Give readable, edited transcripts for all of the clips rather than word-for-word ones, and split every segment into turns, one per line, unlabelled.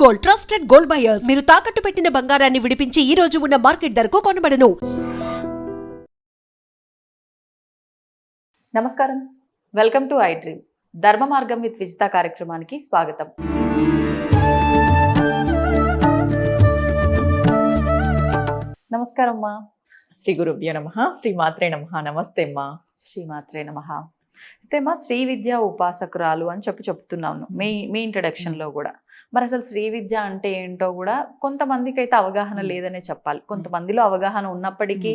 Gold, trusted gold buyers. మీరు తాకట్టు పెట్టిన బంగారాన్ని విడిపించి ఈ రోజు ఉన్న మార్కెట్ ధరకు కొనబడను.
నమస్కారం, వెల్కమ్ టు ఐ డ్రీమ్. ధర్మ మార్గం విత్ విజిత కార్యక్రమానికి స్వాగతం. నమస్కారం అమ్మా.
శ్రీ గురుభ్యో నమః. శ్రీ మాత్రే నమః. నమస్తే అమ్మా.
శ్రీమాత్రే నమః. అయితే అమ్మా, శ్రీ విద్యా ఉపాసకురాలు అని చెప్తున్నాను మీ ఇంట్రడక్షన్ లో కూడా. మరి అసలు శ్రీ విద్య అంటే ఏంటో కూడా కొంతమందికి అయితే అవగాహన లేదనే చెప్పాలి. కొంతమందిలో అవగాహన ఉన్నప్పటికీ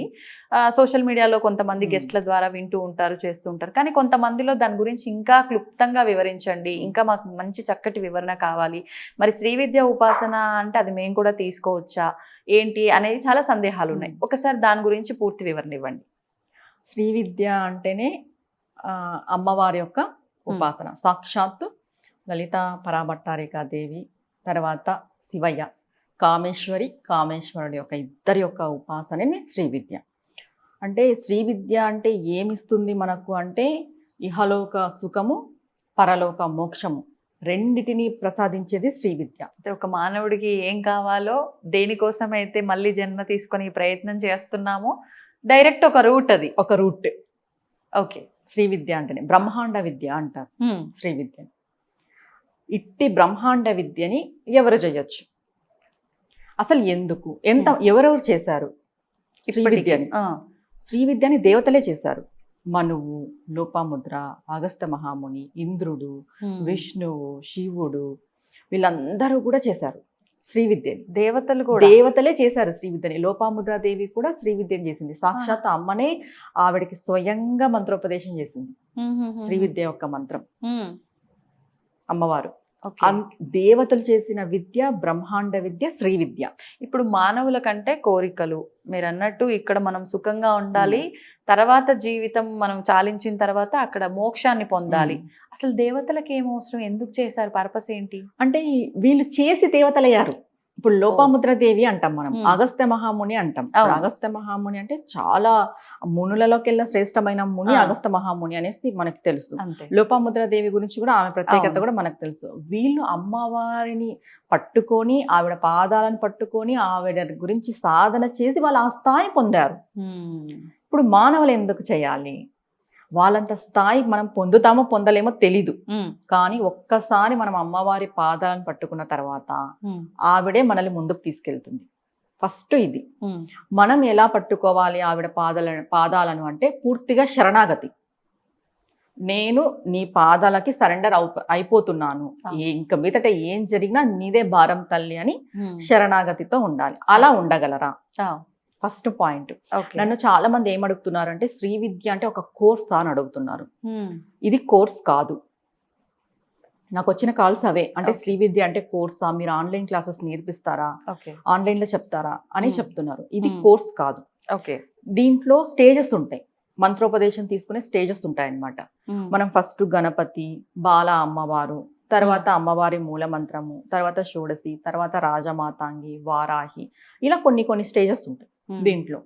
సోషల్ మీడియాలో కొంతమంది గెస్ట్ల ద్వారా వింటూ ఉంటారు, చేస్తూ ఉంటారు. కానీ కొంతమందిలో దాని గురించి ఇంకా క్లుప్తంగా వివరించండి, ఇంకా మాకు మంచి చక్కటి వివరణ కావాలి, మరి శ్రీ విద్య ఉపాసన అంటే అది మేము కూడా తీసుకోవచ్చా ఏంటి అనేది చాలా సందేహాలు ఉన్నాయి. ఒకసారి దాని గురించి పూర్తి వివరణ ఇవ్వండి.
శ్రీ విద్య అంటేనే అమ్మవారి యొక్క ఉపాసన. సాక్షాత్తు లలిత పరాభట్టారికాదేవి, తర్వాత శివయ్య, కామేశ్వరుడి యొక్క ఇద్దరి యొక్క ఉపాసనని శ్రీ విద్య. అంటే శ్రీ విద్య అంటే ఏమిస్తుంది మనకు అంటే ఇహలోక సుఖము, పరలోక మోక్షము రెండిటిని ప్రసాదించేది శ్రీ విద్య.
అంటే ఒక మానవుడికి ఏం కావాలో, దేనికోసమైతే మళ్ళీ జన్మ తీసుకొని ప్రయత్నం చేస్తున్నామో డైరెక్ట్ ఒక రూట్, అది
ఒక రూట్.
ఓకే.
శ్రీ విద్య అంటేనే బ్రహ్మాండ విద్య అంటారు శ్రీ విద్యని. ఇట్టి బ్రహ్మాండ విద్యని ఎవరు చేయొచ్చు, అసలు ఎందుకు, ఎవరెవరు చేశారు శ్రీ విద్యని? శ్రీ విద్యని దేవతలే చేశారు. మనువు, లోపాముద్ర, అగస్త్య మహాముని, ఇంద్రుడు, విష్ణువు, శివుడు, వీళ్ళందరూ కూడా చేశారు శ్రీ విద్యని. దేవతలే చేశారు శ్రీ విద్యని. లోపాముద్రాదేవి కూడా శ్రీ విద్యని చేసింది. సాక్షాత్ అమ్మనే ఆవిడకి స్వయంగా మంత్రోపదేశం చేసింది శ్రీ విద్య యొక్క మంత్రం. అమ్మవారు దేవతలు చేసిన విద్య బ్రహ్మాండ విద్య శ్రీ విద్య.
ఇప్పుడు మానవుల కంటే కోరికలు, మీరు అన్నట్టు ఇక్కడ మనం సుఖంగా ఉండాలి, తర్వాత జీవితం మనం చాలించిన తర్వాత అక్కడ మోక్షాన్ని పొందాలి. అసలు దేవతలకు ఏం అవసరం, ఎందుకు చేశారు, పర్పస్ ఏంటి?
అంటే వీళ్ళు చేసి దేవతలయ్యారు. ఇప్పుడు లోపాముద్రాదేవి అంటాం మనం, అగస్త్య మహాముని అంటాం. అగస్త్య మహాముని అంటే చాలా మునులలోకెల్లా శ్రేష్టమైన ముని అగస్త్య మహాముని అనేసి మనకు తెలుసు. లోపాముద్రాదేవి గురించి కూడా ఆమె ప్రత్యేకత కూడా మనకు తెలుసు. వీళ్ళు అమ్మవారిని పట్టుకొని, ఆవిడ పాదాలను పట్టుకొని, ఆవిడ గురించి సాధన చేసి వాళ్ళు ఆ స్థాయి పొందారు. ఇప్పుడు మానవులు ఎందుకు చేయాలి? వాళ్ళంత స్థాయి మనం పొందుతామో పొందలేమో తెలీదు, కానీ ఒక్కసారి మనం అమ్మవారి పాదాలను పట్టుకున్న తర్వాత ఆవిడే మనల్ని ముందుకు తీసుకెళ్తుంది. ఫస్ట్ ఇది మనం ఎలా పట్టుకోవాలి ఆవిడ పాదాలను అంటే పూర్తిగా శరణాగతి. నేను నీ పాదాలకి సరెండర్ అయిపోతున్నాను, ఇంక మీదట ఏం జరిగినా నీదే భారం తల్లి అని శరణాగతితో ఉండాలి. అలా ఉండగలరా? First point. నన్ను చాలా మంది ఏమడుగుతున్నారు అంటే శ్రీ విద్య అంటే ఒక కోర్స్ అని అడుగుతున్నారు. ఇది కోర్స్ కాదు. నాకు వచ్చిన కాల్స్ అవే. అంటే శ్రీ విద్య అంటే కోర్సా, మీరు ఆన్లైన్ క్లాసెస్ నేర్పిస్తారా, ఆన్లైన్ లో చెప్తారా అని చెప్తున్నారు. ఇది కోర్స్ కాదు. దీంట్లో స్టేజెస్ ఉంటాయి, మంత్రోపదేశం తీసుకునే స్టేజెస్ ఉంటాయి అన్నమాట. మనం ఫస్ట్ గణపతి, బాల అమ్మవారు, తర్వాత అమ్మవారి మూల మంత్రము, తర్వాత షోడశి, తర్వాత రాజమాతాంగి, వారాహి, ఇలా కొన్ని స్టేజెస్ ఉంటాయి. దీంట్లో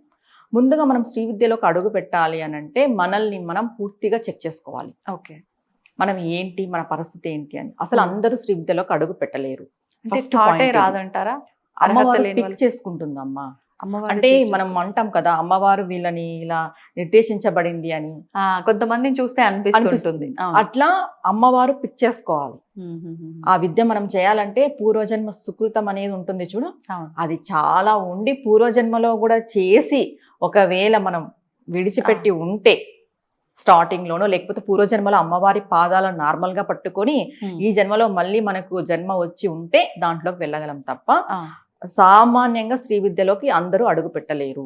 ముందుగా మనం శ్రీ విద్యలోకి అడుగు పెట్టాలి అని అంటే మనల్ని మనం పూర్తిగా చెక్ చేసుకోవాలి. మనం ఏంటి, మన పరిస్థితి ఏంటి అని. అసలు అందరూ శ్రీ విద్యలోకి అడుగు పెట్టలేరు.
రాదంటారా?
పిక్ చేసుకుంటుందమ్మా. అంటే మనం అంటాం కదా, అమ్మవారు వీళ్ళని ఇలా నిర్దేశించబడింది అని
కొంతమందిని చూస్తే అనిపిస్తుంది.
అట్లా అమ్మవారు పిక్ చేసుకోవాలి. ఆ విద్య మనం చేయాలంటే పూర్వజన్మ సుకృతం అనేది ఉంటుంది చూడు, అది చాలా ఉండి పూర్వజన్మలో కూడా చేసి ఒకవేళ మనం విడిచిపెట్టి ఉంటే స్టార్టింగ్ లోనో, లేకపోతే పూర్వజన్మలో అమ్మవారి పాదాలను నార్మల్ గా పట్టుకొని ఈ జన్మలో మళ్ళీ మనకు జన్మ వచ్చి ఉంటే దాంట్లోకి వెళ్ళగలం తప్ప సామాన్యంగా శ్రీ విద్యలోకి అందరూ అడుగు పెట్టలేరు.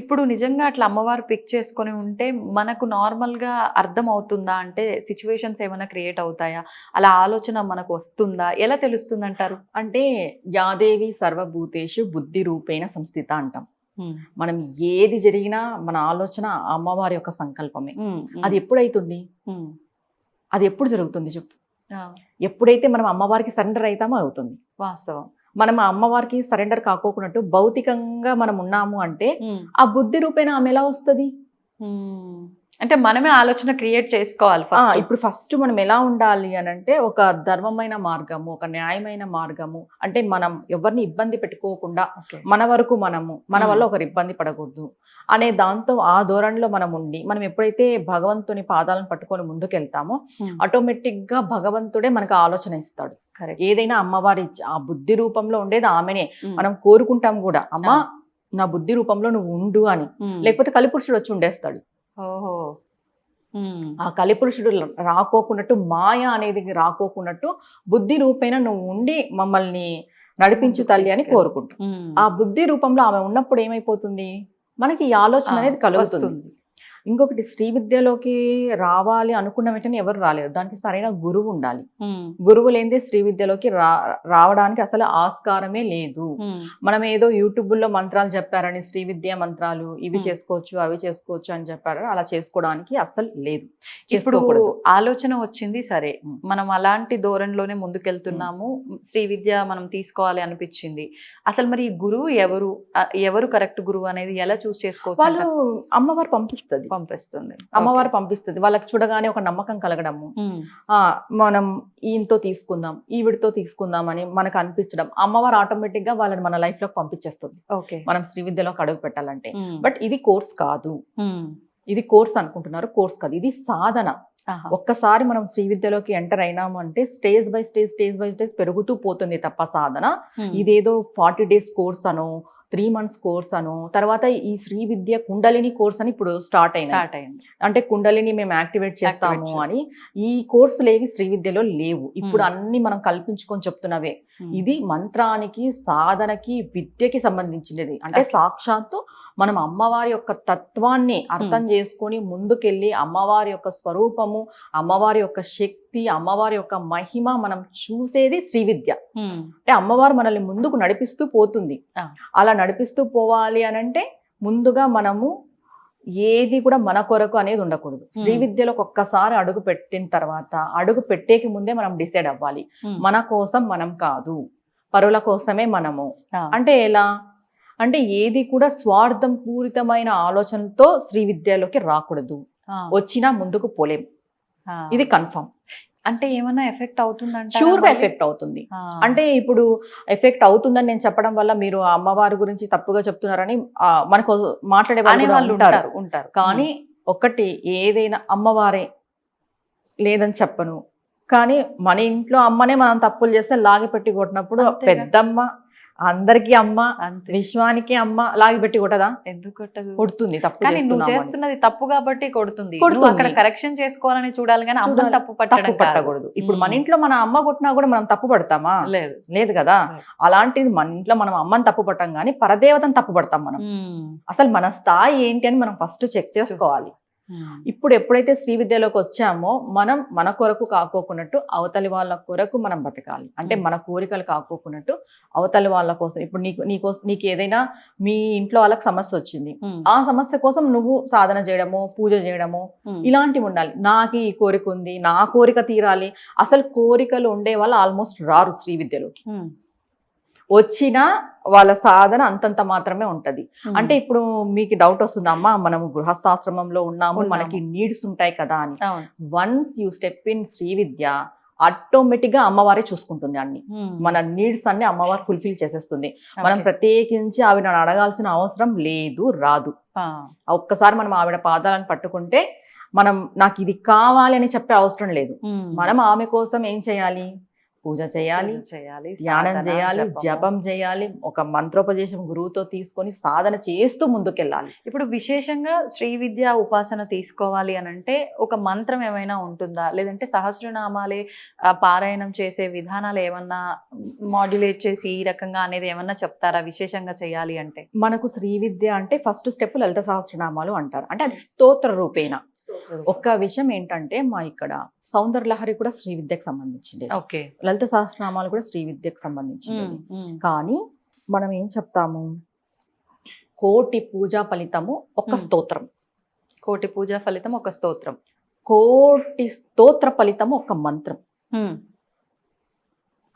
ఇప్పుడు నిజంగా అట్లా అమ్మవారు పిక్ చేసుకొని ఉంటే మనకు నార్మల్ గా అర్థం అవుతుందా? అంటే సిచ్యువేషన్స్ ఏమైనా క్రియేట్ అవుతాయా? అలా ఆలోచన మనకు వస్తుందా? ఎలా తెలుస్తుంది అంటారు?
అంటే యాదేవి సర్వభూతేషు బుద్ధి రూపేణ సంస్థిత అంటాం. మనం ఏది జరిగినా మన ఆలోచన అమ్మవారి యొక్క సంకల్పమే. అది ఎప్పుడైతుంది, అది ఎప్పుడు జరుగుతుంది చెప్పు? ఎప్పుడైతే మనం అమ్మవారికి సరెండర్ అవుతామో అవుతుంది.
వాస్తవం.
మనం ఆ అమ్మవారికి సరెండర్ కాకోకున్నట్టు భౌతికంగా మనం ఉన్నాము అంటే ఆ బుద్ధి రూపేణ ఆమె ఎలా వస్తుంది?
అంటే మనమే ఆలోచన క్రియేట్ చేసుకోవాలి ఫస్ట్.
ఇప్పుడు ఫస్ట్ మనం ఎలా ఉండాలి అని అంటే ఒక ధర్మమైన మార్గము, ఒక న్యాయమైన మార్గము, అంటే మనం ఎవరిని ఇబ్బంది పెట్టుకోకుండా మన వరకు మనము, మన వల్ల ఒకరు ఇబ్బంది పడకూడదు అనే దాంతో ఆ ధోరణిలో మనం ఉండి మనం ఎప్పుడైతే భగవంతుని పాదాలను పట్టుకొని ముందుకెళ్తామో ఆటోమేటిక్ గా భగవంతుడే మనకు ఆలోచన ఇస్తాడు. ఏదైనా అమ్మవారి ఆ బుద్ధి రూపంలో ఉండేది ఆమెనే. మనం కోరుకుంటాం కూడా, అమ్మా నా బుద్ధి రూపంలో నువ్వు ఉండు అని. లేకపోతే కలిపురుషుడు వచ్చి ఉండేస్తాడు.
ఓహో,
ఆ కలిపురుషుడు రాకోకున్నట్టు, మాయ అనేది రాకోకున్నట్టు బుద్ధి రూపేణ నువ్వు ఉండి మమ్మల్ని నడిపించు తల్లి అని కోరుకుంటాం. ఆ బుద్ధి రూపంలో ఆమె ఉన్నప్పుడు ఏమైపోతుంది, మనకి ఈ ఆలోచన అనేది కలుగుతుంది. ఇంకొకటి, శ్రీ విద్యలోకి రావాలి అనుకున్న వెంటనే ఎవరు రాలేరు, దానికి సరైన గురువు ఉండాలి. గురువు లేనిదే శ్రీ విద్యలోకి రావడానికి అసలు ఆస్కారమే లేదు. మనం ఏదో యూట్యూబ్లో మంత్రాలు చెప్పారని శ్రీ విద్య మంత్రాలు ఇవి చేసుకోవచ్చు అవి చేసుకోవచ్చు అని చెప్పారని అలా చేసుకోవడానికి అసలు లేదు.
ఇప్పుడు ఆలోచన వచ్చింది, సరే మనం అలాంటి ధోరణిలోనే ముందుకెళ్తున్నాము, శ్రీ విద్య మనం తీసుకోవాలి అనిపించింది. అసలు మరి గురువు ఎవరు కరెక్ట్ గురువు అనేది ఎలా చూస్ చేసుకోవచ్చు?
వాళ్ళు అమ్మవారు పంపిస్తుంది. అమ్మవారు పంపిస్తుంది. వాళ్ళకి చూడగానే ఒక నమ్మకం కలగడము, మనం ఈయనతో తీసుకుందాం ఈవిడితో తీసుకుందాం అని మనకు అనిపించడం, అమ్మవారు ఆటోమేటిక్ గా వాళ్ళని మన లైఫ్ లోకి పంపించేస్తుంది మనం శ్రీ విద్యలోకి అడుగు పెట్టాలంటే. బట్ ఇది కోర్స్ కాదు, ఇది కోర్స్ అనుకుంటున్నారు, కోర్స్ కాదు, ఇది సాధన. ఒక్కసారి మనం శ్రీ విద్యలోకి ఎంటర్ అయినాము అంటే స్టేజ్ బై స్టేజ్ పెరుగుతూ పోతుంది తప్ప సాధన. ఇదేదో 40 days కోర్స్ అనో 3 months కోర్స్ అను, తర్వాత ఈ శ్రీ విద్య కుండలిని కోర్స్ అని ఇప్పుడు స్టార్ట్ అయింది. అంటే కుండలిని మేము యాక్టివేట్ చేస్తాము అని. ఈ కోర్సులు ఏవి శ్రీ విద్యలో లేవు. ఇప్పుడు అన్ని మనం కల్పించుకొని చెప్తున్నవే. ఇది మంత్రానికి, సాధనకి, విద్యకి సంబంధించినది. అంటే సాక్షాత్తు మనం అమ్మవారి యొక్క తత్వాన్ని అర్థం చేసుకొని ముందుకెళ్ళి అమ్మవారి యొక్క స్వరూపము, అమ్మవారి యొక్క శక్తి, అమ్మవారి యొక్క మహిమ మనం చూసేది శ్రీ విద్య. అంటే అమ్మవారు మనల్ని ముందుకు నడిపిస్తూ పోతుంది. అలా నడిపిస్తూ పోవాలి అని అంటే ముందుగా మనము ఏది కూడా మన కొరకు అనేది ఉండకూడదు. శ్రీ విద్యలోకి ఒక్కసారి అడుగు పెట్టిన తర్వాత అడుగు పెట్టేకి ముందే మనం డిసైడ్ అవ్వాలి, మన కోసం మనం కాదు, పరుల కోసమే మనము. అంటే ఎలా అంటే ఏది కూడా స్వార్థం పూరితమైన ఆలోచనలతో శ్రీ విద్యలోకి రాకూడదు. వచ్చినా ముందుకు పోలేం, ఇది కన్ఫర్మ్.
అంటే ఏమన్నా ఎఫెక్ట్ అవుతుందంటే
షూర్ గా ఎఫెక్ట్ అవుతుంది. అంటే ఇప్పుడు ఎఫెక్ట్ అవుతుందని నేను చెప్పడం వల్ల మీరు అమ్మవారి గురించి తప్పుగా చెప్తున్నారని మనకు మాట్లాడే వాళ్ళు ఉంటారు. కానీ ఒకటి, ఏదైనా అమ్మవారే లేదని చెప్పను, కానీ మన ఇంట్లో అమ్మనే మనం తప్పులు చేస్తే లాగి పెట్టి కొట్టినప్పుడు పెద్దమ్మ అందరికి అమ్మ, విశ్వానికి అమ్మ లాగి పెట్టి కొట్టదా? ఎందుకు కొట్టదు? కొడుతుంది. తప్పు
నువ్వు చేస్తున్నది తప్పు కాబట్టి కొడుతుంది. అక్కడ కరెక్షన్ చేసుకోవాలని చూడాలి కానీ అమ్మ తప్పు
పట్టకూడదు. ఇప్పుడు మన ఇంట్లో మన అమ్మ కొట్టినా కూడా మనం తప్పు పడతామా? లేదు కదా. అలాంటిది మన ఇంట్లో మనం అమ్మని తప్పు పట్టాం కానీ పరదేవతను తప్పు పడతాం మనం. అసలు మన స్థాయి ఏంటి అని మనం ఫస్ట్ చెక్ చేసుకోవాలి. ఇప్పుడు ఎప్పుడైతే శ్రీ విద్యలోకి వచ్చామో మనం మన కొరకు కాకోకున్నట్టు అవతలి వాళ్ళ కొరకు మనం బతకాలి. అంటే మన కోరికలు కాకోకున్నట్టు అవతలి వాళ్ళ కోసం. ఇప్పుడు నీకు ఏదైనా మీ ఇంట్లో వాళ్ళకి సమస్య వచ్చింది, ఆ సమస్య కోసం నువ్వు సాధన చేయడము, పూజ చేయడము ఇలాంటివి ఉండాలి. నాకు ఈ కోరిక ఉంది, నా కోరిక తీరాలి. అసలు కోరికలు ఉండే వాళ్ళు ఆల్మోస్ట్ రారు శ్రీ విద్యలోకి. వచ్చినా వాళ్ళ సాధన అంతంత మాత్రమే ఉంటది. అంటే ఇప్పుడు మీకు డౌట్ వస్తుంది, అమ్మా మనము గృహస్థాశ్రమంలో ఉన్నాము, మనకి నీడ్స్ ఉంటాయి కదా అని. Once you step in Sri Vidya automatic గా అమ్మవారే చూసుకుంటుంది అన్ని. మన నీడ్స్ అన్ని అమ్మవారు ఫుల్ఫిల్ చేసేస్తుంది. మనం ప్రత్యేకించి ఆవిడ అడగాల్సిన అవసరం లేదు, రాదు. ఒక్కసారి మనం ఆవిడ పాదాలను పట్టుకుంటే మనం నాకు ఇది కావాలి అని చెప్పే అవసరం లేదు. మనం ఆమె కోసం ఏం చేయాలి? పూజ చేయాలి, ధ్యానం చేయాలి, జపం చేయాలి, ఒక మంత్రోపదేశం గురువుతో తీసుకొని సాధన చేస్తూ ముందుకెళ్ళాలి.
ఇప్పుడు విశేషంగా శ్రీ విద్య ఉపాసన తీసుకోవాలి అని అంటే ఒక మంత్రం ఏమైనా ఉంటుందా, లేదంటే సహస్రనామాలే పారాయణం చేసే విధానాలు ఏమన్నా మాడ్యులేట్ చేసి ఈ రకంగా అనేది ఏమన్నా చెప్తారా విశేషంగా చేయాలి అంటే?
మనకు శ్రీ విద్య అంటే ఫస్ట్ స్టెప్ లలిత సహస్రనామాలు అంటారు. అంటే అది స్తోత్ర రూపేణ. ఒక్క విషయం ఏంటంటే మా ఇక్కడ సౌందర్య లహరి కూడా శ్రీ విద్యకు సంబంధించింది. లలిత సహస్రనామాలు కూడా శ్రీ విద్యకు సంబంధించింది. కానీ మనం ఏం చెప్తాము, కోటి పూజా ఫలితము ఒక స్తోత్రం,
కోటి పూజా ఫలితం ఒక స్తోత్రం,
కోటి స్తోత్ర ఫలితము ఒక మంత్రం.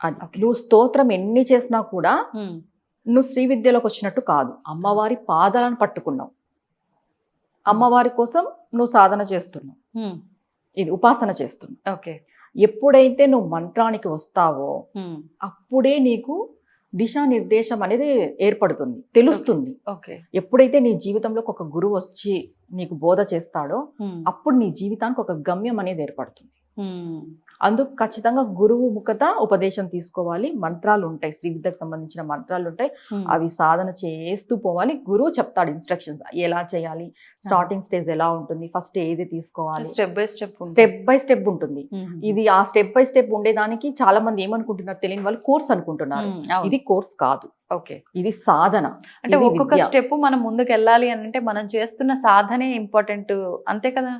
అది నువ్వు స్తోత్రం ఎన్ని చేసినా కూడా నువ్వు శ్రీ విద్యలోకి వచ్చినట్టు కాదు. అమ్మవారి పాదాలను పట్టుకున్నావు, అమ్మవారి కోసం నువ్వు సాధన చేస్తున్నావు, ఇది ఉపాసన చేస్తున్నావు.
ఓకే.
ఎప్పుడైతే నువ్వు మంత్రానికి వస్తావో అప్పుడే నీకు దిశానిర్దేశం అనేది ఏర్పడుతుంది, తెలుస్తుంది.
ఓకే.
ఎప్పుడైతే నీ జీవితంలోకి ఒక గురువు వచ్చి నీకు బోధ చేస్తాడో అప్పుడు నీ జీవితానికి ఒక గమ్యం అనేది ఏర్పడుతుంది. అందుకు ఖచ్చితంగా గురువు ముఖత ఉపదేశం తీసుకోవాలి. మంత్రాలు ఉంటాయి, శ్రీ విద్యకు సంబంధించిన మంత్రాలు ఉంటాయి, అవి సాధన చేస్తూ పోవాలి. గురువు చెప్తాడు ఇన్స్ట్రక్షన్స్ ఎలా చేయాలి, స్టార్టింగ్ స్టేజ్ ఎలా ఉంటుంది, ఫస్ట్ ఏది తీసుకోవాలి,
స్టెప్ బై స్టెప్
ఉంటుంది. ఇది ఆ స్టెప్ బై స్టెప్ ఉండేదానికి చాలా మంది ఏమనుకుంటున్నారు, తెలియని వాళ్ళు కోర్స్ అనుకుంటున్నారు. ఇది కోర్స్ కాదు,
ఓకే,
ఇది సాధన.
అంటే ఒక్కొక్క స్టెప్ మనం ముందుకు వెళ్ళాలి అంటే మనం చేస్తున్న సాధనే ఇంపార్టెంట్, అంతే కదా.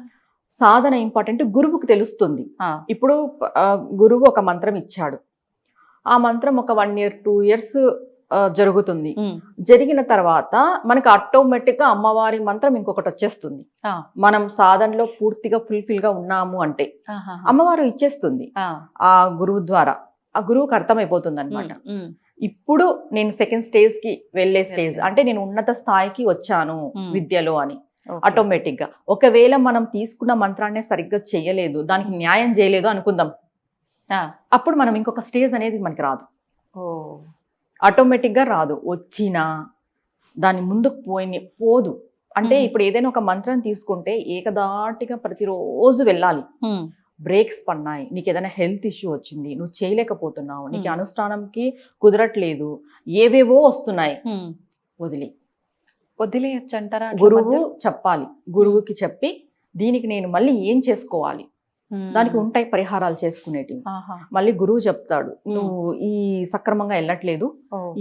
సాధన ఇంపార్టెంట్, గురువుకు తెలుస్తుంది. ఇప్పుడు గురువు ఒక మంత్రం ఇచ్చాడు, ఆ మంత్రం ఒక 1 year 2 years జరుగుతుంది. జరిగిన తర్వాత మనకి ఆటోమేటిక్ గా అమ్మవారి మంత్రం ఇంకొకటి వచ్చేస్తుంది. మనం సాధనలో పూర్తిగా ఫుల్ఫిల్ గా ఉన్నాము అంటే అమ్మవారు ఇచ్చేస్తుంది ఆ గురువు ద్వారా. ఆ గురువుకి అర్థమైపోతుంది అనమాట. ఇప్పుడు నేను సెకండ్ స్టేజ్ కి వెళ్ళే స్టేజ్ అంటే నేను ఉన్నత స్థాయికి వచ్చాను విద్యలో అని ఆటోమేటిక్ గా. ఒకవేళ మనం తీసుకున్న మంత్రాన్ని సరిగ్గా చేయలేదు, దానికి న్యాయం చేయలేదు అనుకుందాం, అప్పుడు మనం ఇంకొక స్టేజ్ అనేది మనకి రాదు, ఆటోమేటిక్ గా రాదు. వచ్చినా దాని ముందుకు పోదు. అంటే ఇప్పుడు ఏదైనా ఒక మంత్రం తీసుకుంటే ఏకదాటిగా ప్రతిరోజు వెళ్ళాలి. బ్రేక్స్ పడినాయి, నీకు ఏదైనా హెల్త్ ఇష్యూ వచ్చింది, నువ్వు చేయలేకపోతున్నావు, నీకు అనుష్ఠానంకి కుదరట్లేదు, ఏవేవో వస్తున్నాయి,
వదిలేయచ్చు అంటారా?
గురువు చెప్పాలి, గురువుకి చెప్పి దీనికి నేను మళ్ళీ ఏం చేసుకోవాలి, దానికి ఉంటాయి పరిహారాలు చేసుకునేటివి. మళ్ళీ గురువు చెప్తాడు, నువ్వు ఈ సక్రమంగా వెళ్ళట్లేదు,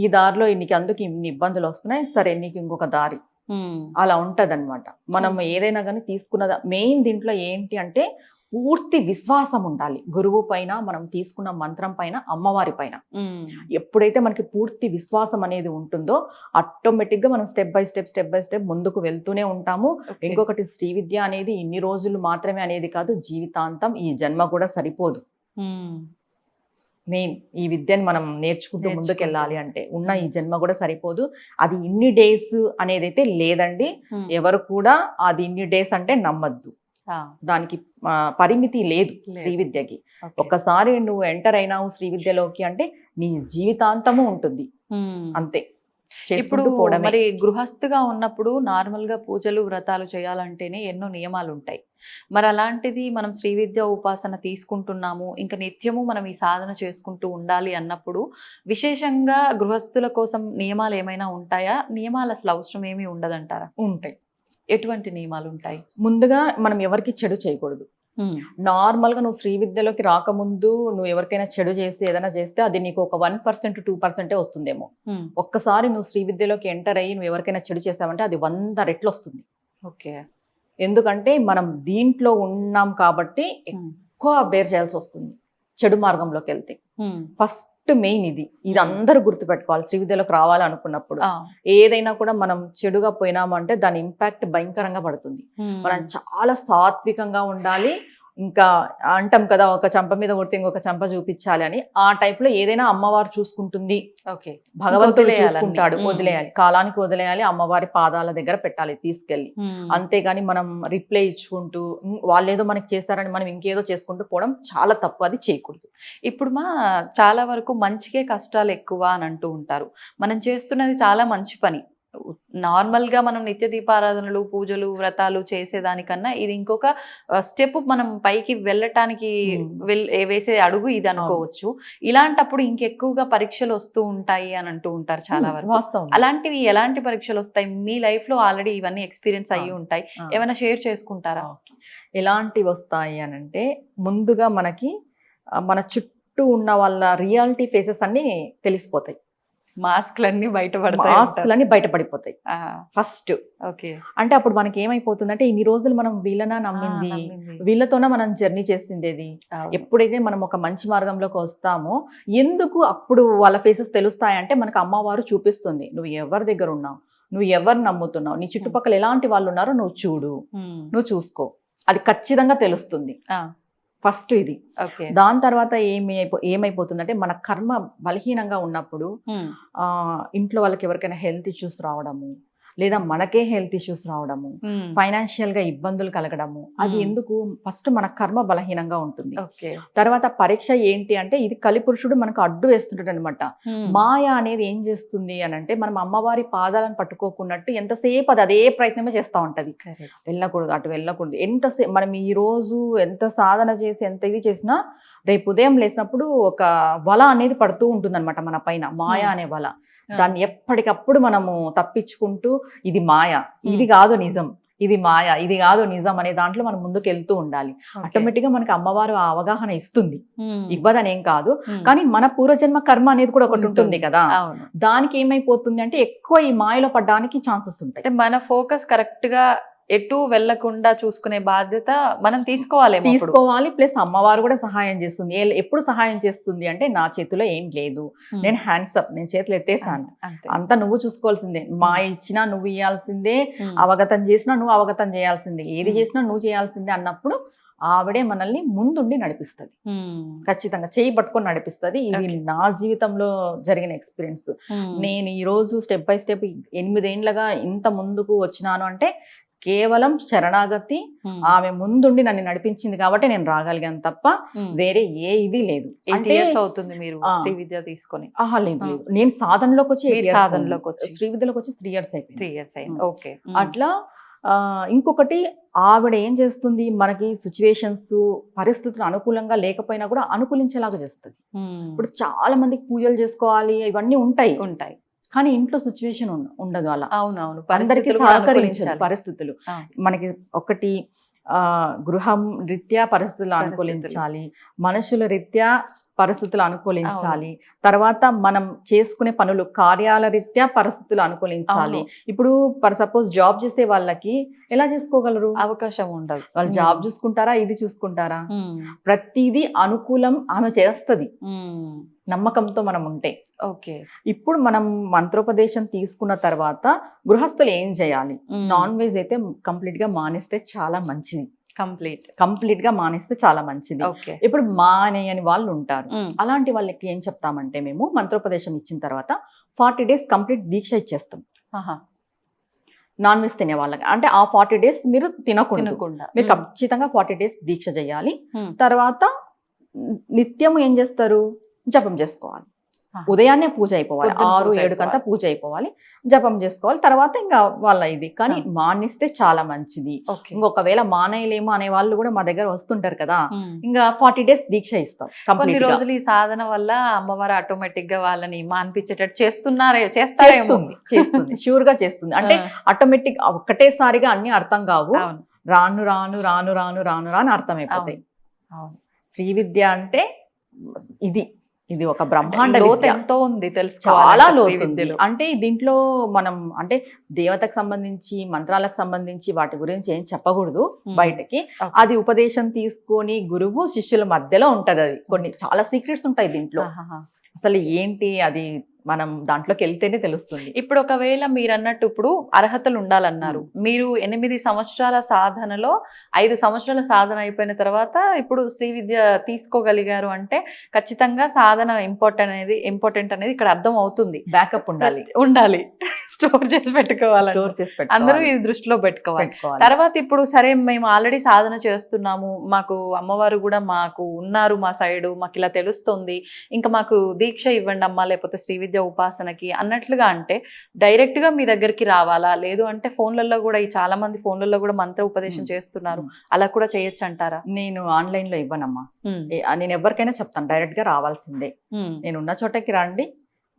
ఈ దారిలో నీకు అందుకు ఇన్ని ఇబ్బందులు వస్తున్నాయి, సరే నీకు ఇంకొక దారి, అలా ఉంటదన్నమాట. మనం ఏదైనా కానీ తీసుకున్న మెయిన్ దీంట్లో ఏంటి అంటే పూర్తి విశ్వాసం ఉండాలి గురువు పైన, మనం తీసుకున్న మంత్రం పైన, అమ్మవారి పైన. ఎప్పుడైతే మనకి పూర్తి విశ్వాసం అనేది ఉంటుందో ఆటోమేటిక్ గా మనం స్టెప్ బై స్టెప్ ముందుకు వెళ్తూనే ఉంటాము. ఇంకొకటి, శ్రీ విద్య అనేది ఇన్ని రోజులు మాత్రమే అనేది కాదు, జీవితాంతం, ఈ జన్మ కూడా సరిపోదు. మెయిన్ ఈ విద్యను మనం నేర్చుకుంటూ ముందుకు వెళ్ళాలి అంటే ఉన్న ఈ జన్మ కూడా సరిపోదు. అది ఇన్ని డేస్ అనేది అయితే లేదండి, ఎవరు కూడా అది ఇన్ని డేస్ అంటే నమ్మద్దు. దానికి పరిమితి లేదు శ్రీ విద్యకి. ఒక్కసారి నువ్వు ఎంటర్ అయినావు శ్రీ విద్యలోకి అంటే నీ జీవితాంతము ఉంటుంది, అంతే.
ఇప్పుడు మరి గృహస్థుగా ఉన్నప్పుడు నార్మల్ గా పూజలు వ్రతాలు చేయాలంటేనే ఎన్నో నియమాలు ఉంటాయి. మరి అలాంటిది మనం శ్రీ విద్య ఉపాసన తీసుకుంటున్నాము, ఇంకా నిత్యము మనం ఈ సాధన చేసుకుంటూ ఉండాలి అన్నప్పుడు విశేషంగా గృహస్థుల కోసం నియమాలు ఏమైనా ఉంటాయా? నియమాలు అసలు అవసరం ఏమీ ఉండదంటారా?
ఉంటాయి.
ఎటువంటి నియమాలు ఉంటాయి?
ముందుగా మనం ఎవరికి చెడు చేయకూడదు. నార్మల్ గా నువ్వు శ్రీ విద్యలోకి రాకముందు నువ్వు ఎవరికైనా చెడు చేసి ఏదైనా చేస్తే అది నీకు ఒక 1% 2% వస్తుందేమో. ఒక్కసారి నువ్వు శ్రీ విద్యలోకి ఎంటర్ అయ్యి నువ్వు ఎవరికైనా చెడు చేసావంటే అది 100 రెట్లు వస్తుంది.
ఓకే.
ఎందుకంటే మనం దీంట్లో ఉన్నాం కాబట్టి ఎక్కువ బేర్ చేయాల్సి వస్తుంది చెడు మార్గంలోకి వెళ్తే. ఫస్ట్ మెయిన్ ఇది అందరూ గుర్తుపెట్టుకోవాలి. శ్రీ విద్యలోకి రావాలనుకున్నప్పుడు ఏదైనా కూడా మనం చెడుగా పోయినామంటే దాని ఇంపాక్ట్ భయంకరంగా పడుతుంది. మనం చాలా సాత్వికంగా ఉండాలి. ఇంకా అంటాం కదా, ఒక చంప మీద కొడితే ఇంకొక చంప చూపించాలి అని. ఆ టైప్ లో ఏదైనా అమ్మవారు చూసుకుంటుంది,
ఓకే,
భగవంతుడు చూసుకుంటాడు. వదిలేయాలి, కాలానికి వదిలేయాలి, అమ్మవారి పాదాల దగ్గర పెట్టాలి తీసుకెళ్ళి. అంతేగాని మనం రిప్లై ఇచ్చుకుంటూ వాళ్ళేదో మనకి చేస్తారని మనం ఇంకేదో చేసుకుంటూ పోవడం చాలా తప్పు, అది చేయకూడదు.
ఇప్పుడు చాలా వరకు మంచికే కష్టాలు ఎక్కువ అని అంటూ ఉంటారు. మనం చేస్తున్నది చాలా మంచి పని. నార్మల్ గా మనం నిత్య దీపారాధనలు, పూజలు, వ్రతాలు చేసేదానికన్నా ఇది ఇంకొక స్టెప్, మనం పైకి వెళ్ళటానికి వేసే అడుగు ఇది అనుకోవచ్చు. ఇలాంటప్పుడు ఇంకెక్కువగా పరీక్షలు వస్తూ ఉంటాయి అని అంటూ ఉంటారు చాలా వరకు. అలాంటివి ఎలాంటి పరీక్షలు వస్తాయి? మీ లైఫ్ లో ఆల్రెడీ ఇవన్నీ ఎక్స్పీరియన్స్ అయ్యి ఉంటాయి, ఏమైనా షేర్ చేసుకుంటారా?
ఎలాంటివి వస్తాయి అని అంటే, ముందుగా మనకి మన చుట్టూ ఉన్న వాళ్ళ రియాలిటీ ఫేసెస్ అన్ని తెలిసిపోతాయి.
మాస్క్లన్నీ
బయటపడిపోతాయి ఫస్ట్.
ఓకే.
అంటే అప్పుడు మనకి ఏమైపోతుందంటే ఇన్ని రోజులు మనం వీళ్ళనా నమ్మింది, వీళ్ళతోనే మనం జర్నీ చేసిండేది. ఎప్పుడైతే మనం ఒక మంచి మార్గంలోకి వస్తామో ఎందుకు అప్పుడు వాళ్ళ ఫేసెస్ తెలుస్తాయంటే మనకు అమ్మవారు చూపిస్తుంది, నువ్వు ఎవరి దగ్గర ఉన్నావు, నువ్వు ఎవరు నమ్ముతున్నావు, నీ చుట్టుపక్కల ఎలాంటి వాళ్ళు ఉన్నారో నువ్వు చూడు, నువ్వు చూసుకో, అది ఖచ్చితంగా తెలుస్తుంది. ఫస్ట్ ఇది. దాని తర్వాత ఏమైపోతుందంటే మన కర్మ బలహీనంగా ఉన్నప్పుడు ఇంట్లో వాళ్ళకి ఎవరికైనా హెల్త్ ఇష్యూస్ రావడము, లేదా మనకే హెల్త్ ఇష్యూస్ రావడము, ఫైనాన్షియల్ గా ఇబ్బందులు కలగడము. అది ఎందుకు? ఫస్ట్ మన కర్మ బలహీనంగా ఉంటుంది.
ఓకే.
తర్వాత పరీక్ష ఏంటి అంటే ఇది కలిపురుషుడు మనకు అడ్డు వేస్తుంటాడు అనమాట. మాయ అనేది ఏం చేస్తుంది అని అంటే మనం అమ్మవారి పాదాలను పట్టుకోకున్నట్టు ఎంతసేపు అది అదే ప్రయత్నమే చేస్తూ ఉంటది. వెళ్ళకూడదు, అటు వెళ్ళకూడదు. ఎంతసేపు మనం ఈ రోజు ఎంత సాధన చేసి ఎంత ఇది చేసినా రేపు ఉదయం లేచినప్పుడు ఒక వల అనేది పడుతూ ఉంటుంది అనమాట మన పైన, మాయ అనే వల. దాన్ని ఎప్పటికప్పుడు మనము తప్పించుకుంటూ ఇది మాయ, ఇది కాదు నిజం, ఇది మాయ, ఇది కాదు నిజం అనే దాంట్లో మనం ముందుకు వెళ్తూ ఉండాలి. ఆటోమేటిక్ గా మనకి అమ్మవారు ఆ అవగాహన ఇస్తుంది, ఇవ్వదని ఏం కాదు. కానీ మన పూర్వజన్మ కర్మ అనేది కూడా ఒకటి ఉంటుంది కదా, దానికి ఏమైపోతుంది అంటే ఎక్కువ ఈ మాయలో పడడానికి ఛాన్సెస్ ఉంటాయి.
అంటే మన ఫోకస్ కరెక్ట్ గా ఎటు వెళ్లకుండా చూసుకునే బాధ్యత మనం తీసుకోవాలి.
ప్లస్ అమ్మవారు కూడా సహాయం చేస్తుంది. ఎప్పుడు సహాయం చేస్తుంది అంటే నా చేతిలో ఏం లేదు, నేను హ్యాండ్స్ అప్, నేను చేతులు ఎత్తేసాను, అంతా నువ్వు చూసుకోవాల్సిందే, మా ఇచ్చినా నువ్వు ఇవ్వాల్సిందే, అవగతం చేసినా నువ్వు అవగతం చేయాల్సిందే, ఏది చేసినా నువ్వు చేయాల్సిందే అన్నప్పుడు ఆవిడే మనల్ని ముందుండి నడిపిస్తుంది. ఖచ్చితంగా చేయి పట్టుకొని నడిపిస్తుంది. ఇది నా జీవితంలో జరిగిన ఎక్స్పీరియన్స్. నేను ఈ రోజు స్టెప్ బై స్టెప్ 8 ఏళ్లుగా ఇంత ముందుకు వచ్చినాను అంటే కేవలం శరణాగతి, ఆమె ముందుండి నన్ను నడిపించింది కాబట్టి నేను రాగలిగాను తప్ప వేరే ఏ ఇది లేదు.
అంటే అవుతుంది మీరు శ్రీ విద్య తీసుకొని?
లేదు, నేను సాధనలోకి వచ్చి శ్రీ విద్యలోకి వచ్చి 3 years అయిపోయింది.
3 years అయింది. ఓకే.
అట్లా ఇంకొకటి ఆవిడ ఏం చేస్తుంది, మనకి సిచ్యువేషన్స్ పరిస్థితులు అనుకూలంగా లేకపోయినా కూడా అనుకూలించేలాగా చేస్తుంది. ఇప్పుడు చాలా మందికి పూజలు చేసుకోవాలి ఇవన్నీ ఉంటాయి, కానీ ఇంట్లో సిచ్యువేషన్ ఉండదు. అలా
అవునవును,
అందరికీ సహకరించాలి పరిస్థితులు. మనకి ఒకటి గృహం రీత్యా పరిస్థితులు అనుకూలించాలి, మనుషుల రీత్యా పరిస్థితులు అనుకూలించాలి, తర్వాత మనం చేసుకునే పనులు కార్యాల రీత్యా పరిస్థితులు అనుకూలించాలి. ఇప్పుడు సపోజ్ జాబ్ చేసే వాళ్ళకి ఎలా చేసుకోగలరు?
అవకాశం ఉండదు.
వాళ్ళు జాబ్ చూసుకుంటారా, ఇది చూసుకుంటారా? ప్రతిదీ అనుకూలం ఆమె చేస్తుంది నమ్మకంతో మనం ఉంటే.
ఓకే.
ఇప్పుడు మనం మంత్రోపదేశం తీసుకున్న తర్వాత గృహస్థులు ఏం చేయాలి? నాన్ వెజ్ అయితే కంప్లీట్ గా మానేస్తే చాలా మంచిది. కంప్లీట్ గా మానేస్తే చాలా మంచిది. ఇప్పుడు మానేయని వాళ్ళు ఉంటారు, అలాంటి వాళ్ళకి ఏం చెప్తామంటే మేము మంత్రోపదేశం ఇచ్చిన తర్వాత 40 days కంప్లీట్ దీక్ష ఇచ్చేస్తాం నాన్ వెజ్ తినే వాళ్ళకి. అంటే ఆ 40 days మీరు తినకుండా మీరు ఖచ్చితంగా 40 days దీక్ష చేయాలి. తర్వాత నిత్యము ఏం చేస్తారు? జపం చేసుకోవాలి. ఉదయాన్నే పూజ అయిపోవాలి, 6-7 కంతా పూజ అయిపోవాలి, జపం చేసుకోవాలి. తర్వాత ఇంకా వాళ్ళ ఇది. కానీ మానేస్తే చాలా మంచిది. ఇంకొకవేళ మానేయలేము అనే వాళ్ళు కూడా మా దగ్గర వస్తుంటారు కదా, ఇంకా 40 days దీక్ష ఇస్తాం.
కొన్ని రోజులు ఈ సాధన వల్ల అమ్మవారు ఆటోమేటిక్ గా వాళ్ళని మాన్పించేటట్టు
చేస్తుంది షూర్ గా చేస్తుంది. అంటే ఆటోమేటిక్ ఒక్కటేసారిగా అన్ని అర్థం కావు, రాను రాను రాను రాను రాను రాను అర్థమైపోతాయి. శ్రీ విద్య అంటే ఇది ఒక బ్రహ్మాండ
ఎంతో ఉంది, తెలుసు,
చాలా లోతుంది. అంటే దీంట్లో మనం అంటే దేవతకు సంబంధించి మంత్రాలకు సంబంధించి వాటి గురించి ఏం చెప్పకూడదు బయటకి. అది ఉపదేశం తీసుకొని గురువు శిష్యుల మధ్యలో ఉంటది. అది కొన్ని చాలా సీక్రెట్స్ ఉంటాయి దీంట్లో. అసలు ఏంటి అది మనం దాంట్లోకి వెళ్తేనే తెలుస్తుంది.
ఇప్పుడు ఒకవేళ మీరు అన్నట్టు ఇప్పుడు అర్హతలు ఉండాలన్నారు, మీరు 8 సంవత్సరాల సాధనలో 5 సంవత్సరాల సాధన అయిపోయిన తర్వాత ఇప్పుడు శ్రీ విద్య తీసుకోగలిగారు అంటే ఖచ్చితంగా సాధన ఇంపార్టెంట్ అనేది ఇక్కడ అర్థం అవుతుంది.
బ్యాకప్
ఉండాలి, స్టోర్ చేసి పెట్టుకోవాలి, అందరూ ఇది దృష్టిలో పెట్టుకోవాలి. తర్వాత ఇప్పుడు సరే మేము ఆల్రెడీ సాధన చేస్తున్నాము, మాకు అమ్మవారు కూడా మాకు ఉన్నారు మా సైడు, మాకు ఇలా తెలుస్తుంది, ఇంకా మాకు దీక్ష ఇవ్వండి అమ్మా, లేకపోతే శ్రీ విద్య ఉపాసనకి అన్నట్లుగా అంటే డైరెక్ట్ గా మీ దగ్గరికి రావాలా? లేదు అంటే ఫోన్లలో కూడా చాలా మంది ఫోన్లలో కూడా మంత్ర ఉపదేశం చేస్తున్నారు, అలా కూడా చేయొచ్చు అంటారా?
నేను ఆన్లైన్ లో ఇవ్వనమ్మా, నేను ఎవరికైనా చెప్తాను డైరెక్ట్ గా రావాల్సిందే. నేను ఉన్న చోటకి రండి,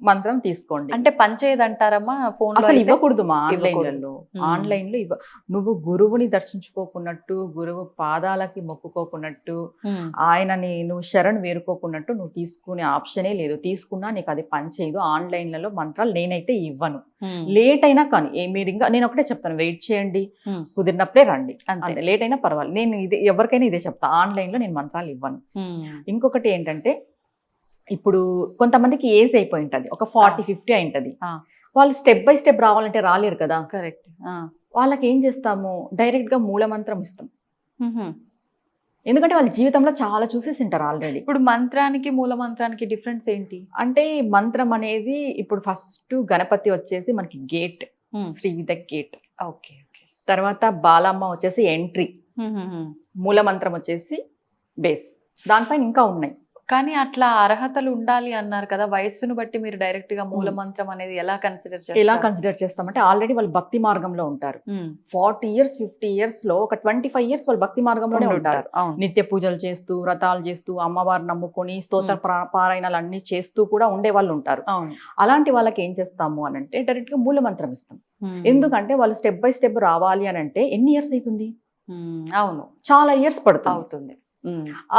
మంత్రం తీసుకోండి
అంటే పనిచేయదు అంటారమ్మా? ఫోన్
అసలు ఇవ్వకూడదు మా ఆన్లైన్ లో నువ్వు గురువుని దర్శించుకోకున్నట్టు, గురువు పాదాలకి మొక్కుకోకున్నట్టు, ఆయనని నువ్వు శరణ్ వేరుకోకున్నట్టు నువ్వు తీసుకునే ఆప్షనే లేదు. తీసుకున్నా నీకు అది పనిచేయదు. ఆన్లైన్లలో మంత్రాలు నేనైతే ఇవ్వను. లేట్ అయినా కానీ మీరు ఇంకా నేను ఒకటే చెప్తాను, వెయిట్ చేయండి, కుదిరినప్పుడే రండి, అంతే. లేట్ అయినా పర్వాలేదు, నేను ఇదే ఎవరికైనా ఇదే చెప్తా, ఆన్లైన్ లో నేను మంత్రాలు ఇవ్వను. ఇంకొకటి ఏంటంటే ఇప్పుడు కొంతమందికి ఏజ్ అయిపోయి ఉంటుంది, ఒక 40-50 అయి ఉంటుంది. వాళ్ళు స్టెప్ బై స్టెప్ రావాలంటే రాలేరు కదా.
కరెక్ట్.
వాళ్ళకి ఏం చేస్తాము, డైరెక్ట్ గా మూల మంత్రం ఇస్తాం. ఎందుకంటే వాళ్ళ జీవితంలో చాలా చూసేసి ఉంటారు ఆల్రెడీ.
ఇప్పుడు మంత్రానికి మూల మంత్రానికి డిఫరెన్స్ ఏంటి?
అంటే మంత్రం అనేది ఇప్పుడు ఫస్ట్ గణపతి వచ్చేసి మనకి గేట్ శ్రీ విద్య గేట్.
Okay okay.
తర్వాత బాలమ్మ వచ్చేసి ఎంట్రీ, మూలమంత్రం వచ్చేసి బేస్. దానిపైన ఇంకా ఉన్నాయి.
కానీ అట్లా అర్హతలు ఉండాలి అన్నారు కదా, వయస్సును బట్టి మీరు డైరెక్ట్ గా మూల మంత్రం అనేది ఎలా కన్సిడర్ చేస్తారు?
ఎలా కన్సిడర్ చేస్తామంటే ఆల్రెడీ వాళ్ళు భక్తి మార్గంలో ఉంటారు. 40 years 50 years లో ఒక 25 years వాళ్ళు భక్తి మార్గంలోనే ఉంటారు. నిత్య పూజలు చేస్తూ, వ్రతాలు చేస్తూ, అమ్మవారు నమ్ముకొని స్తోత్ర పారాయణాలు అన్ని చేస్తూ కూడా ఉండే వాళ్ళు ఉంటారు. అలాంటి వాళ్ళకి ఏం చేస్తాము అని అంటే డైరెక్ట్ గా మూల మంత్రం ఇస్తాం. ఎందుకంటే వాళ్ళు స్టెప్ బై స్టెప్ రావాలి అని అంటే ఎన్ని ఇయర్స్ అవుతుంది?
అవును,
చాలా ఇయర్స్ అవుతుంది.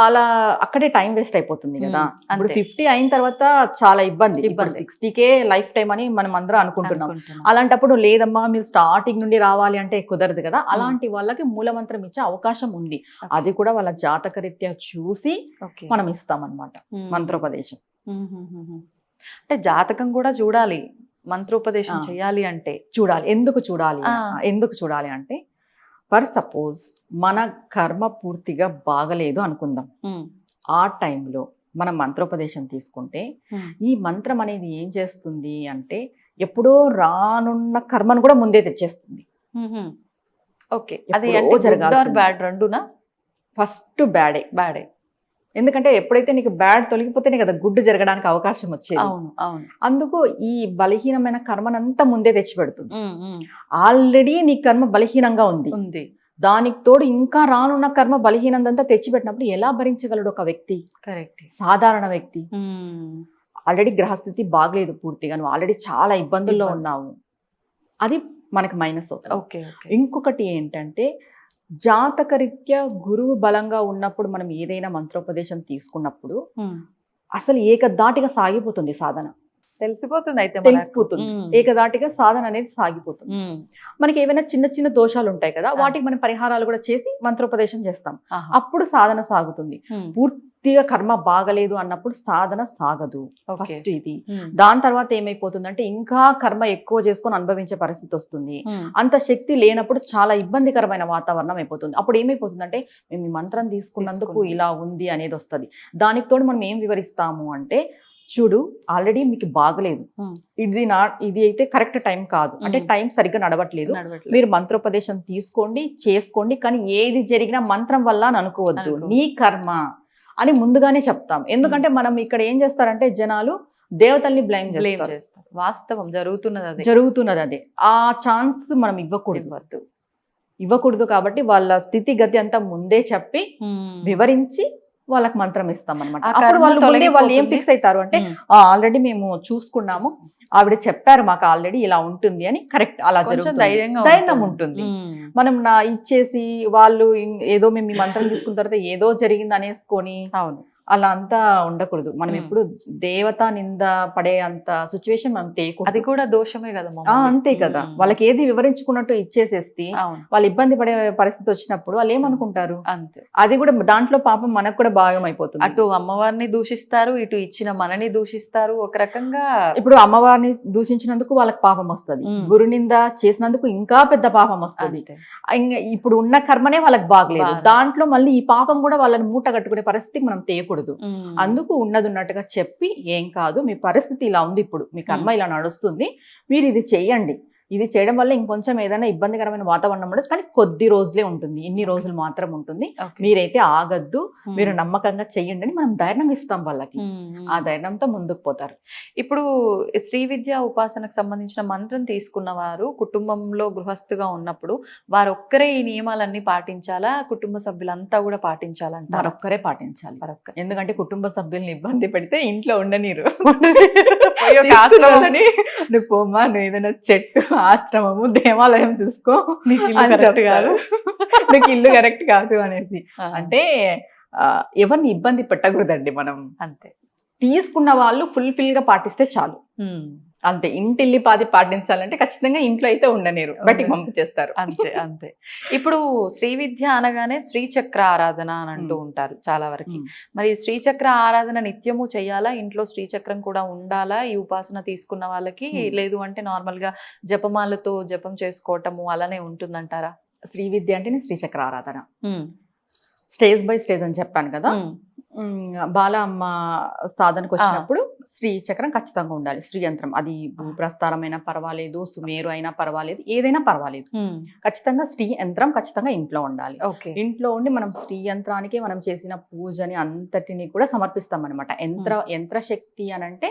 అలా అక్కడే టైం వేస్ట్ అయిపోతుంది కదా. ఇప్పుడు 50 అయిన తర్వాత చాలా ఇబ్బంది. 60K లైఫ్ టైం అని మనం అందరం అనుకుంటున్నాం. అలాంటప్పుడు లేదమ్మా మీరు స్టార్టింగ్ నుండి రావాలి అంటే కుదరదు కదా. అలాంటి వాళ్ళకి మూలమంత్రం ఇచ్చే అవకాశం ఉంది. అది కూడా వాళ్ళ జాతక రీత్యా చూసి మనం ఇస్తాం అన్నమాట మంత్రోపదేశం.
అంటే జాతకం కూడా చూడాలి మంత్రోపదేశం చేయాలి అంటే.
చూడాలి. ఎందుకు చూడాలి అంటే ఫర్ సపోజ్ మన కర్మ పూర్తిగా బాగలేదు అనుకుందాం. ఆ టైంలో మనం మంత్రోపదేశం తీసుకుంటే ఈ మంత్రం అనేది ఏం చేస్తుంది అంటే ఎప్పుడో రానున్న కర్మను కూడా ముందే తెచ్చేస్తుంది.
ఓకే, అది జరగాలి. బ్యాడ్ రెండునా?
ఫస్ట్ బ్యాడే. ఎందుకంటే ఎప్పుడైతే నీకు బ్యాడ్ తొలగిపోతేనే కదా గుడ్ జరగడానికి అవకాశం వచ్చేది. అందుకు ఈ బలహీనమైన కర్మనంతా ముందే తెచ్చిపెడుతుంది. ఆల్రెడీ నీ కర్మ బలహీనంగా ఉంది, దానికి తోడు ఇంకా రానున్న కర్మ బలహీనంతా తెచ్చిపెట్టినప్పుడు ఎలా భరించగలడు ఒక వ్యక్తి? కరెక్ట్. సాధారణ వ్యక్తి ఆల్రెడీ గ్రహస్థితి బాగలేదు పూర్తిగా, నువ్వు ఆల్రెడీ చాలా ఇబ్బందుల్లో ఉన్నావు, అది మనకి మైనస్ అవుతుంది. ఇంకొకటి ఏంటంటే జాతకరీత్యా గురువు బలంగా ఉన్నప్పుడు మనం ఏదైనా మంత్రోపదేశం తీసుకున్నప్పుడు అసలు ఏకదాటిగా సాగిపోతుంది సాధన. తెలిసిపోతుంది. ఏకదాటిగా సాధన అనేది సాగిపోతుంది. మనకి ఏమైనా చిన్న చిన్న దోషాలు ఉంటాయి కదా, వాటికి మనం పరిహారాలు కూడా చేసి మంత్రోపదేశం చేస్తాం. అప్పుడు సాధన సాగుతుంది. పూర్తిగా కర్మ బాగలేదు అన్నప్పుడు సాధన సాగదు. ఫస్ట్ ఇది. దాని తర్వాత ఏమైపోతుందంటే ఇంకా కర్మ ఎక్కువ చేసుకొని అనుభవించే పరిస్థితి వస్తుంది. అంత శక్తి లేనప్పుడు చాలా ఇబ్బందికరమైన వాతావరణం అయిపోతుంది. అప్పుడు ఏమైపోతుందంటే మేము ఈ మంత్రం తీసుకున్నందుకు ఇలా ఉంది అనేది వస్తుంది. దానికి తోడు మనం ఏం వివరిస్తాము అంటే చూడు ఆల్రెడీ మీకు బాగలేదు, ఇది అయితే కరెక్ట్ టైం కాదు, అంటే టైం సరిగ్గా నడవట్లేదు, మీరు మంత్రోపదేశం తీసుకోండి చేసుకోండి, కానీ ఏది జరిగినా మంత్రం వల్ల అని అనుకోవద్దు, నీ కర్మ అని ముందుగానే చెప్తాం. ఎందుకంటే మనం ఇక్కడ ఏం చేస్తారంటే జనాలు దేవతల్ని బ్లేమ్ చేస్తారు.
వాస్తవం జరుగుతున్నది అదే.
ఆ ఛాన్స్ మనం ఇవ్వకూడదు కాబట్టి వాళ్ళ స్థితిగతి అంతా ముందే చెప్పి వివరించి వాళ్ళకి మంత్రం ఇస్తాం అనమాట. అప్పుడు వాళ్ళు ఏం ఫిక్స్ అవుతారు అంటే ఆల్రెడీ మేము చూసుకున్నాము, ఆవిడ చెప్పారు మాకు ఆల్రెడీ ఇలా ఉంటుంది అని. కరెక్ట్. అలా ధైర్యం ఉంటుంది. మనం ఇచ్చేసి వాళ్ళు ఏదో మేము ఈ మంత్రం తీసుకున్న తర్వాత ఏదో జరిగింది అనేసుకొని అలా అంతా ఉండకూడదు. మనం ఎప్పుడు దేవత నింద పడే అంత సిచ్యువేషన్ మనం తేయకూడదు.
అది కూడా దోషమే కదా.
అంతే కదా. వాళ్ళకి ఏది వివరించుకున్నట్టు ఇచ్చేసేస్తే వాళ్ళు ఇబ్బంది పడే పరిస్థితి వచ్చినప్పుడు వాళ్ళు ఏమనుకుంటారు?
అంతే.
అది కూడా దాంట్లో పాపం మనకు కూడా భాగం అయిపోతుంది.
అటు అమ్మవారిని దూషిస్తారు, ఇటు ఇచ్చిన మనని దూషిస్తారు. ఒక రకంగా
ఇప్పుడు అమ్మవారిని దూషించినందుకు వాళ్ళకి పాపం వస్తుంది, గురు నింద చేసినందుకు ఇంకా పెద్ద పాపం వస్తుంది. ఇప్పుడు ఉన్న కర్మనే వాళ్ళకి బాగలేదు, దాంట్లో మళ్ళీ ఈ పాపం కూడా వాళ్ళని మూట కట్టుకునే పరిస్థితికి మనం తేయకూడదు. అందుకు ఉన్నది ఉన్నట్టుగా చెప్పి ఏం కాదు, మీ పరిస్థితి ఇలా ఉంది, ఇప్పుడు మీ కర్మ ఇలా నడుస్తుంది, మీరు ఇది చెయ్యండి, ఇది చేయడం వల్ల ఇంకొంచెం ఏదైనా ఇబ్బందికరమైన వాతావరణం ఉండదు, కానీ కొద్ది రోజులే ఉంటుంది, ఇన్ని రోజులు మాత్రం ఉంటుంది, మీరైతే ఆగద్దు, మీరు నమ్మకంగా చెయ్యండి అని మనం ధైర్యం ఇస్తాం వాళ్ళకి. ఆ ధైర్యంతో ముందుకు పోతారు.
ఇప్పుడు శ్రీ విద్యా ఉపాసనకు సంబంధించిన మంత్రం తీసుకున్న వారు కుటుంబంలో గృహస్థుగా ఉన్నప్పుడు వారు ఒక్కరే ఈ నియమాలన్నీ పాటించాలా, కుటుంబ సభ్యులంతా కూడా పాటించాలంట?
మరొక్కరే పాటించాలి. ఎందుకంటే కుటుంబ సభ్యుల్ని ఇబ్బంది పెడితే ఇంట్లో ఉండనీరు. నువ్వు పోమ్మా, నువ్వు ఏదైనా చెట్టు, ఆశ్రమము, దేవాలయం చూసుకో, నీకు ఇల్లు కరెక్ట్ కాదు అనేసి. అంటే ఎవరిని ఇబ్బంది పెట్టకూడదండి మనం. అంతే. తీసుకున్న వాళ్ళు ఫుల్ఫిల్ గా పాటిస్తే చాలు. అంతే. ఇంటిల్లి పాది పాటించాలంటే ఖచ్చితంగా ఇంట్లో అయితే ఉండనేరు, బయటికి పంపించేస్తారు.
అంతే. ఇప్పుడు శ్రీ విద్య అనగానే శ్రీచక్ర ఆరాధన అని అంటూ ఉంటారు చాలా వరకు. మరి శ్రీచక్ర ఆరాధన నిత్యము చేయాలా? ఇంట్లో శ్రీచక్రం కూడా ఉండాలా ఈ ఉపాసన తీసుకున్న వాళ్ళకి? లేదు అంటే నార్మల్ గా జపమాలతో జపం చేసుకోవటము అలానే ఉంటుందంటారా?
శ్రీ విద్య అంటేనే శ్రీచక్ర ఆరాధన. స్టేజ్ బై స్టేజ్ అని చెప్పాను కదా. బాల అమ్మ సాధనకు వచ్చినప్పుడు శ్రీ చక్రం ఖచ్చితంగా ఉండాలి. శ్రీ యంత్రం అది భూప్రస్థానం అయినా పర్వాలేదు, సుమేరు అయినా పర్వాలేదు, ఏదైనా పర్వాలేదు. ఖచ్చితంగా శ్రీ యంత్రం ఖచ్చితంగా ఇంట్లో ఉండాలి.
ఓకే.
ఇంట్లో ఉండి మనం శ్రీ యంత్రానికి మనం చేసిన పూజని అంతటిని కూడా సమర్పిస్తాం అనమాట. యంత్ర శక్తి అని అంటే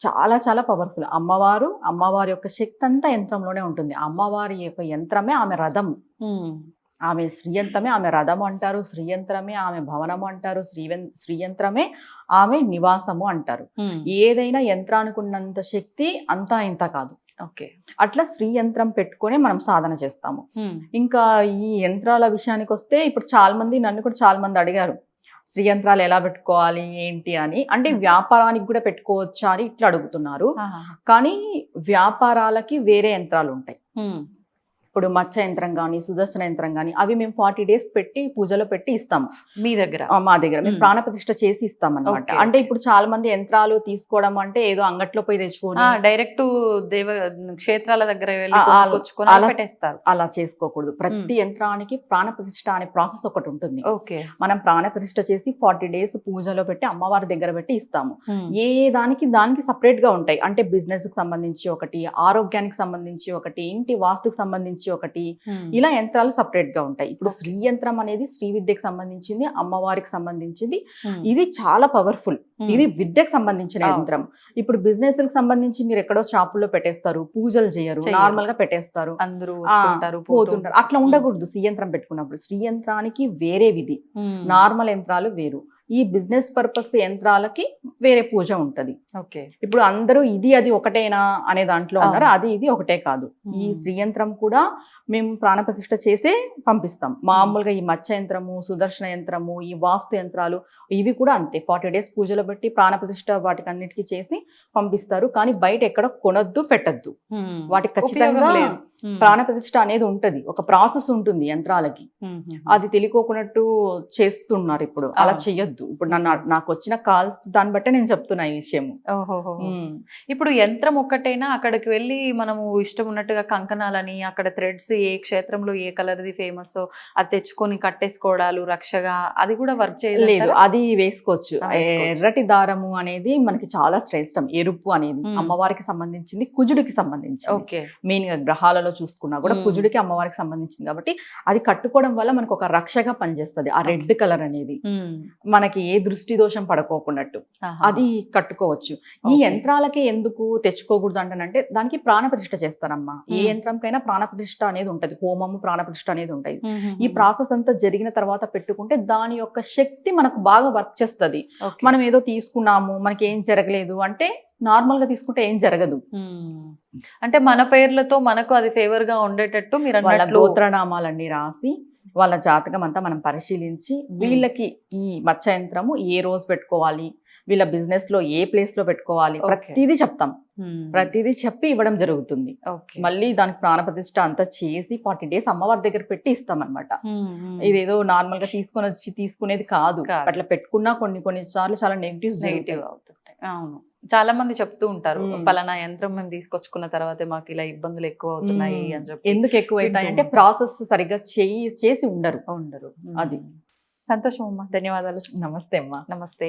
చాలా చాలా పవర్ఫుల్. అమ్మవారి యొక్క శక్తి అంతా యంత్రంలోనే ఉంటుంది. అమ్మవారి యొక్క యంత్రమే ఆమె రథం. ఆమె శ్రీయంత్రమే ఆమె రథము అంటారు, శ్రీయంత్రమే ఆమె భవనము అంటారు, శ్రీయంత్రమే ఆమె నివాసము అంటారు. ఏదైనా యంత్రానికి ఉన్నంత శక్తి అంతా ఇంత కాదు.
ఓకే.
అట్లా శ్రీయంత్రం పెట్టుకొని మనం సాధన చేస్తాము. ఇంకా ఈ యంత్రాల విషయానికి వస్తే ఇప్పుడు నన్ను కూడా చాలా మంది అడిగారు శ్రీయంత్రాలు ఎలా పెట్టుకోవాలి ఏంటి అని. అంటే వ్యాపారానికి కూడా పెట్టుకోవచ్చా అని ఇట్లా అడుగుతున్నారు. కానీ వ్యాపారాలకి వేరే యంత్రాలు ఉంటాయి. ఇప్పుడు మచ్చ యంత్రం కానీ సుదర్శన యంత్రం కానీ అవి మేము 40 days పెట్టి పూజలో పెట్టి ఇస్తాము.
మీ దగ్గర?
మా దగ్గర మేము ప్రాణప్రతిష్ఠ చేసి ఇస్తాం అనమాట. అంటే ఇప్పుడు చాలా మంది యంత్రాలు తీసుకోవడం అంటే ఏదో అంగట్లో పోయి తెచ్చుకొని
డైరెక్ట్ క్షేత్రాల దగ్గర పెట్టేస్తారు.
అలా చేసుకోకూడదు. ప్రతి యంత్రానికి ప్రాణప్రతిష్ఠ అనే ప్రాసెస్ ఒకటి ఉంటుంది.
ఓకే.
మనం ప్రాణప్రతిష్ఠ చేసి 40 days పూజలో పెట్టి అమ్మవారి దగ్గర పెట్టి ఇస్తాము. ఏ దానికి సపరేట్ గా ఉంటాయి. అంటే బిజినెస్ కి సంబంధించి ఒకటి, ఆరోగ్యానికి సంబంధించి ఒకటి, ఇంటి వాస్తుకు సంబంధించి ఒకటి, ఇలా యంత్రాలు సపరేట్ గా ఉంటాయి. ఇప్పుడు శ్రీ యంత్రం అనేది శ్రీ విద్యకు సంబంధించింది, అమ్మవారికి సంబంధించింది. ఇది చాలా పవర్ఫుల్. ఇది విద్యకు సంబంధించిన యంత్రం. ఇప్పుడు బిజినెస్ కి సంబంధించి మీరు ఎక్కడో షాపుల్లో పెట్టేస్తారు, పూజలు చేయరు, నార్మల్ గా పెట్టేస్తారు,
అందరూ
పోతుంటారు. అట్లా ఉండకూడదు. శ్రీ యంత్రం పెట్టుకున్నప్పుడు శ్రీ యంత్రానికి వేరే విధి, నార్మల్ యంత్రాలు వేరు. ఈ బిజినెస్ పర్పస్ యంత్రాలకి వేరే పూజ ఉంటది.
ఓకే.
ఇప్పుడు అందరూ ఇది అది ఒకటేనా అనే దాంట్లో ఉన్నారు. అది ఇది ఒకటే కాదు. ఈ శ్రీ యంత్రం కూడా మేము ప్రాణప్రతిష్ఠ చేసే పంపిస్తాం. మామూలుగా ఈ మచ్చ యంత్రము, సుదర్శన యంత్రము, ఈ వాస్తు యంత్రాలు ఇవి కూడా అంతే. 40 days పూజలో పెట్టి ప్రాణప్రతిష్ఠ వాటికి అన్నిటికీ చేసి పంపిస్తారు. కానీ బయట ఎక్కడ కొనొద్దు, పెట్టద్దు. వాటికి ఖచ్చితంగా ప్రాణప్రతిష్ఠ అనేది ఉంటది. ఒక ప్రాసెస్ ఉంటుంది యంత్రాలకి. అది తెలియకోకున్నట్టు చేస్తున్నారు ఇప్పుడు. అలా చెయ్యొద్దు. ఇప్పుడు నాకు వచ్చిన కాల్స్ దాన్ని బట్టే నేను చెప్తున్నా ఈ విషయం.
ఇప్పుడు యంత్రం ఒక్కటైనా అక్కడికి వెళ్ళి మనము ఇష్టం ఉన్నట్టుగా కంకణాలని, అక్కడ థ్రెడ్స్ ఏ క్షేత్రంలో ఏ కలర్ది ఫేమస్ అది తెచ్చుకొని కట్టేసుకోవడాలు రక్షగా అది కూడా వర్క్ చేయలేదు?
అది వేసుకోవచ్చు. ఎర్రటి దారము అనేది మనకి చాలా శ్రేష్టం. ఎరుపు అనేది అమ్మవారికి సంబంధించింది, కుజుడికి సంబంధించింది.
ఓకే.
మెయిన్ గా గ్రహాలలో చూసుకున్నా కూడా కుజుడికి అమ్మవారికి సంబంధించింది కాబట్టి అది కట్టుకోవడం వల్ల మనకు ఒక రక్షగా పనిచేస్తుంది. ఆ రెడ్ కలర్ అనేది మనకి ఏ దృష్టి దోషం పడుకోకున్నట్టు అది కట్టుకోవచ్చు. ఈ యంత్రాలకే ఎందుకు తెచ్చుకోకూడదు అంటే దానికి ప్రాణప్రతిష్ఠ చేస్తారమ్మా. ఏ యంత్రంకైనా ప్రాణప్రతిష్ఠ అనేది ఉంటది, హోమము ప్రాణప్రతిష్ఠ అనేది ఉంటది. ఈ ప్రాసెస్ అంతా జరిగిన తర్వాత పెట్టుకుంటే దాని యొక్క శక్తి మనకు బాగా వర్క్ చేస్తుంది. మనం ఏదో తీసుకున్నాము మనకి ఏం జరగలేదు అంటే నార్మల్ గా తీసుకుంటే ఏం జరగదు.
అంటే మన పేర్లతో మనకు అది ఫేవర్ గా ఉండేటట్టు మీరు
వాళ్ళ గోత్రనామాలన్నీ రాసి వాళ్ళ జాతకం అంతా మనం పరిశీలించి వీళ్ళకి ఈ మచ్చ యంత్రము ఏ రోజు పెట్టుకోవాలి, వీళ్ళ బిజినెస్ లో ఏ ప్లేస్ లో పెట్టుకోవాలి, ప్రతిదీ చెప్తాం. ప్రతిదీ చెప్పి ఇవ్వడం జరుగుతుంది. మళ్ళీ దానికి ప్రాణప్రతిష్ఠ అంతా చేసి 40 days అమ్మవారి దగ్గర పెట్టి ఇస్తాం అనమాట. ఇదేదో నార్మల్ గా తీసుకొని వచ్చి తీసుకునేది కాదు. అట్లా పెట్టుకున్నా కొన్ని సార్లు చాలా నెగిటివ్
అవుతుంటాయి. అవును, చాలా మంది చెప్తూ ఉంటారు పలానా యంత్రం మేము తీసుకొచ్చుకున్న తర్వాత మాకు ఇలా ఇబ్బందులు ఎక్కువ అవుతున్నాయి అని చెప్పి.
ఎందుకు ఎక్కువ అవుతాయి అంటే ప్రాసెస్ సరిగ్గా చేసి ఉండరు. అది.
సంతోషం అమ్మా, ధన్యవాదాలు.
నమస్తే అమ్మా.
నమస్తే.